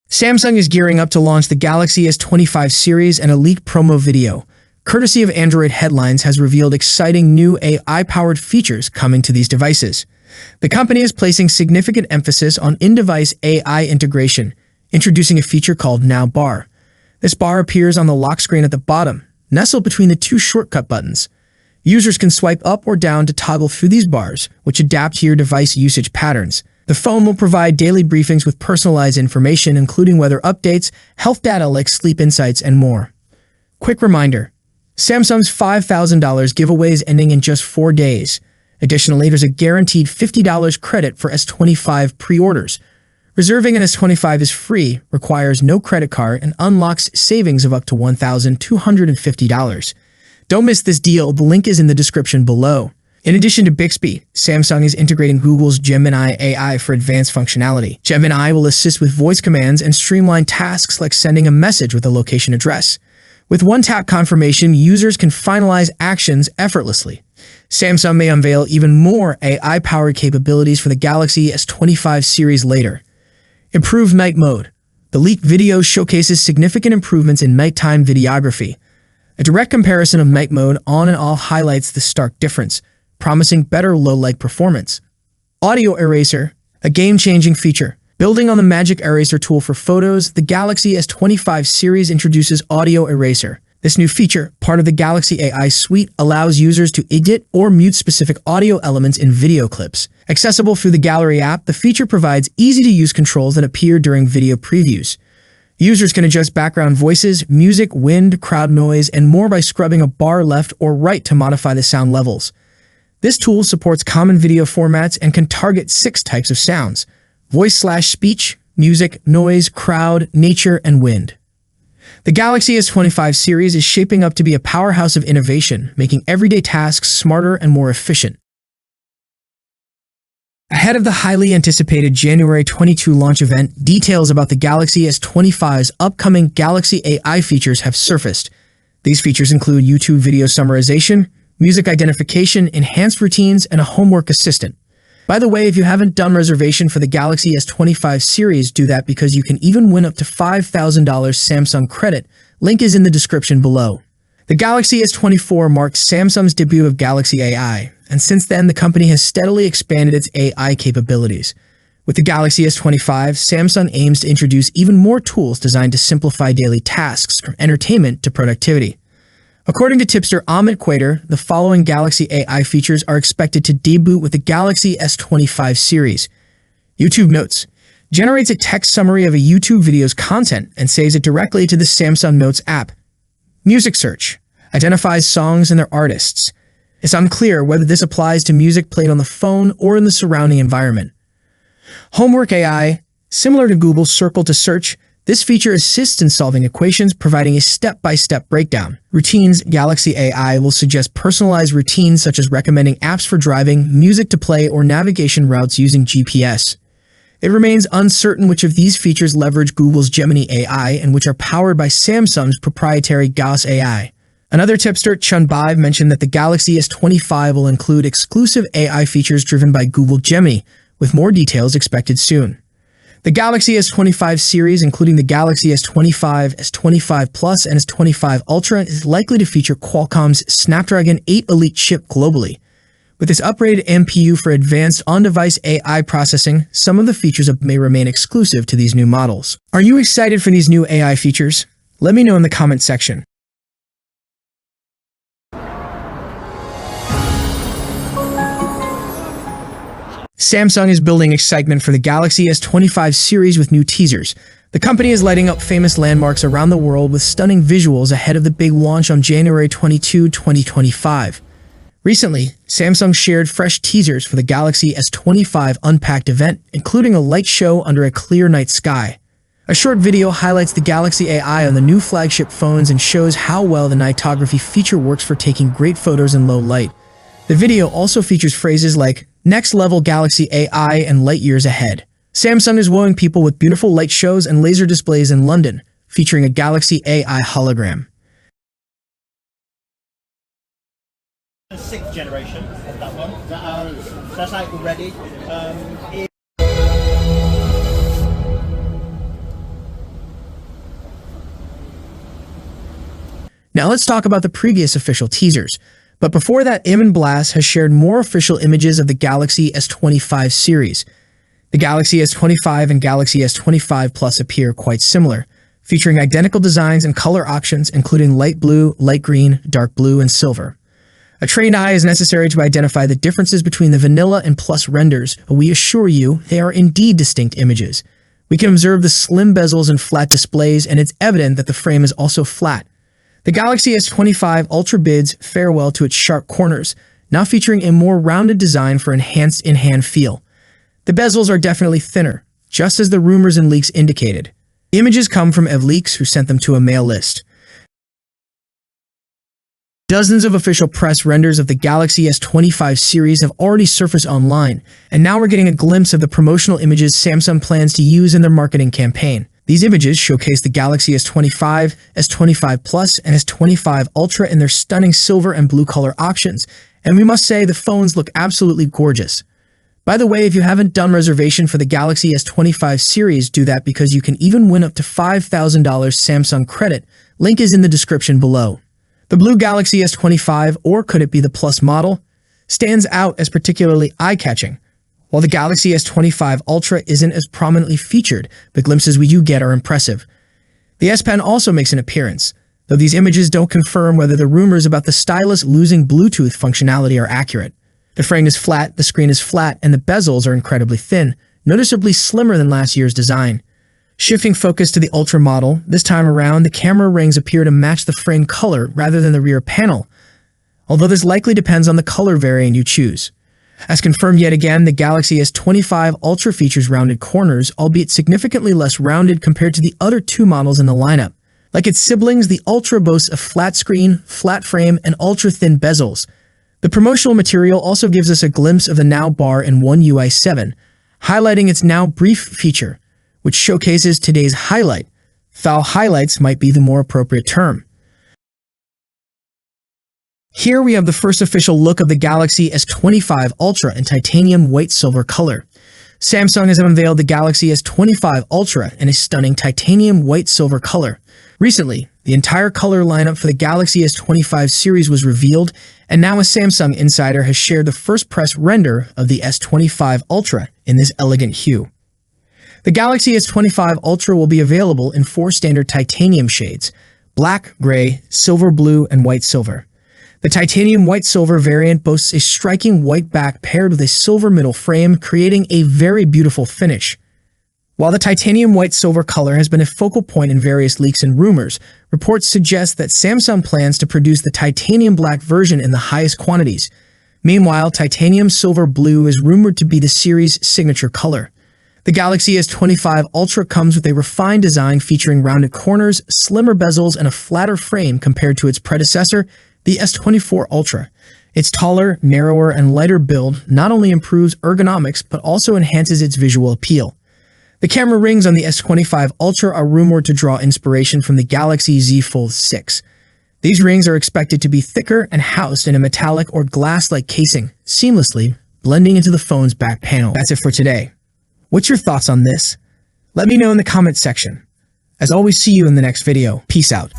Samsung is gearing up to launch the Galaxy S25 series, and a leaked promo video, courtesy of Android Headlines, has revealed exciting new AI-powered features coming to these devices. The company is placing significant emphasis on in-device AI integration, introducing a feature called Now Bar. This bar appears on the lock screen at the bottom, nestled between the two shortcut buttons. Users can swipe up or down to toggle through these bars, which adapt to your device usage patterns. The phone will provide daily briefings with personalized information, including weather updates, health data like sleep insights, and more. Quick reminder: Samsung's $5,000 giveaway is ending in just 4 days. Additionally, there's a guaranteed $50 credit for S25 pre-orders. Reserving an S25 is free, requires no credit card, and unlocks savings of up to $1,250. Don't miss this deal. The link is in the description below. In addition to Bixby, Samsung is integrating Google's Gemini AI for advanced functionality. Gemini will assist with voice commands and streamline tasks like sending a message with a location address. With one-tap confirmation, users can finalize actions effortlessly. Samsung may unveil even more AI-powered capabilities for the Galaxy S25 series later. Improved night mode. The leaked video showcases significant improvements in nighttime videography. A direct comparison of night mode on and off highlights the stark difference, promising better low-light performance. Audio Eraser, a game-changing feature. Building on the Magic Eraser tool for photos, the Galaxy S25 series introduces Audio Eraser. This new feature, part of the Galaxy AI suite, allows users to edit or mute specific audio elements in video clips. Accessible through the Gallery app, the feature provides easy-to-use controls that appear during video previews. Users can adjust background voices, music, wind, crowd noise, and more by scrubbing a bar left or right to modify the sound levels. This tool supports common video formats and can target 6 types of sounds: voice/speech, music, noise, crowd, nature, and wind. The Galaxy S25 series is shaping up to be a powerhouse of innovation, making everyday tasks smarter and more efficient. Ahead of the highly anticipated January 22 launch event, details about the Galaxy S25's upcoming Galaxy AI features have surfaced. These features include YouTube video summarization, music identification, enhanced routines, and a homework assistant. By the way, if you haven't done reservation for the Galaxy S25 series, do that, because you can even win up to $5,000 Samsung credit. Link is in the description below. The Galaxy S24 marks Samsung's debut of Galaxy AI, and since then the company has steadily expanded its AI capabilities. With the Galaxy S25, Samsung aims to introduce even more tools designed to simplify daily tasks, from entertainment to productivity. According to tipster Ahmed Quater, the following Galaxy AI features are expected to debut with the Galaxy S25 series. YouTube Notes generates a text summary of a YouTube video's content and saves it directly to the Samsung Notes app. Music Search identifies songs and their artists. It's unclear whether this applies to music played on the phone or in the surrounding environment. Homework AI, similar to Google's Circle to Search, this feature assists in solving equations, providing a step-by-step breakdown. Routines, Galaxy AI will suggest personalized routines such as recommending apps for driving, music to play, or navigation routes using GPS. It remains uncertain which of these features leverage Google's Gemini AI and which are powered by Samsung's proprietary Gauss AI. Another tipster, Chunbai, mentioned that the Galaxy S25 will include exclusive AI features driven by Google Gemini, with more details expected soon. The Galaxy S25 series, including the Galaxy S25, S25 Plus, and S25 Ultra, is likely to feature Qualcomm's Snapdragon 8 Elite chip globally. With this upgraded NPU for advanced on-device AI processing, some of the features may remain exclusive to these new models. Are you excited for these new AI features? Let me know in the comment section. Samsung is building excitement for the Galaxy S25 series with new teasers. The company is lighting up famous landmarks around the world with stunning visuals ahead of the big launch on January 22, 2025. Recently, Samsung shared fresh teasers for the Galaxy S25 Unpacked event, including a light show under a clear night sky. A short video highlights the Galaxy AI on the new flagship phones and shows how well the nightography feature works for taking great photos in low light. The video also features phrases like "next level Galaxy AI" and "light years ahead." Samsung is wowing people with beautiful light shows and laser displays in London, featuring a Galaxy AI hologram. The 6th generation of that one. That's out already. Now let's talk about the previous official teasers. But before that, Blast has shared more official images of the Galaxy S25 series. The Galaxy S25 and Galaxy S25 Plus appear quite similar, featuring identical designs and color options including light blue, light green, dark blue, and silver. A trained eye is necessary to identify the differences between the vanilla and Plus renders, but we assure you they are indeed distinct images. We can observe the slim bezels and flat displays, and it's evident that the frame is also flat. The Galaxy S25 Ultra bids farewell to its sharp corners, now featuring a more rounded design for enhanced in-hand feel. The bezels are definitely thinner, just as the rumors and leaks indicated. The images come from Leaks, who sent them to a mail list. Dozens of official press renders of the Galaxy S25 series have already surfaced online, and now we're getting a glimpse of the promotional images Samsung plans to use in their marketing campaign. These images showcase the Galaxy S25, S25 Plus, and S25 Ultra in their stunning silver and blue color options, and we must say the phones look absolutely gorgeous. By the way, if you haven't done reservation for the Galaxy S25 series, do that because you can even win up to $5,000 Samsung credit. Link is in the description below. The blue Galaxy S25, or could it be the Plus model, stands out as particularly eye-catching. While the Galaxy S25 Ultra isn't as prominently featured, the glimpses we do get are impressive. The S Pen also makes an appearance, though these images don't confirm whether the rumors about the stylus losing Bluetooth functionality are accurate. The frame is flat, the screen is flat, and the bezels are incredibly thin, noticeably slimmer than last year's design. Shifting focus to the Ultra model, this time around the camera rings appear to match the frame color rather than the rear panel, although this likely depends on the color variant you choose. As confirmed yet again, the Galaxy S25 Ultra features rounded corners, albeit significantly less rounded compared to the other two models in the lineup. Like its siblings, the Ultra boasts a flat screen, flat frame, and ultra-thin bezels. The promotional material also gives us a glimpse of the Now bar in One UI 7, highlighting its Now Brief feature, which showcases today's highlight. Foul highlights might be the more appropriate term. Here we have the first official look of the Galaxy S25 Ultra in titanium white silver color. Samsung has unveiled the Galaxy S25 Ultra in a stunning titanium white silver color. Recently, the entire color lineup for the Galaxy S25 series was revealed, and now a Samsung insider has shared the first press render of the S25 Ultra in this elegant hue. The Galaxy S25 Ultra will be available in 4 standard titanium shades: black, gray, silver blue, and white silver. The titanium white silver variant boasts a striking white back paired with a silver middle frame, creating a very beautiful finish. While the titanium white silver color has been a focal point in various leaks and rumors, reports suggest that Samsung plans to produce the titanium black version in the highest quantities. Meanwhile, titanium silver blue is rumored to be the series' signature color. The Galaxy S25 Ultra comes with a refined design featuring rounded corners, slimmer bezels, and a flatter frame compared to its predecessor, the S24 Ultra. Its taller, narrower, and lighter build not only improves ergonomics but also enhances its visual appeal. The camera rings on the S25 Ultra are rumored to draw inspiration from the Galaxy Z Fold 6. These rings are expected to be thicker and housed in a metallic or glass-like casing, seamlessly blending into the phone's back panel. That's it for today. What's your thoughts on this? Let me know in the comments section. As always, see you in the next video. Peace out.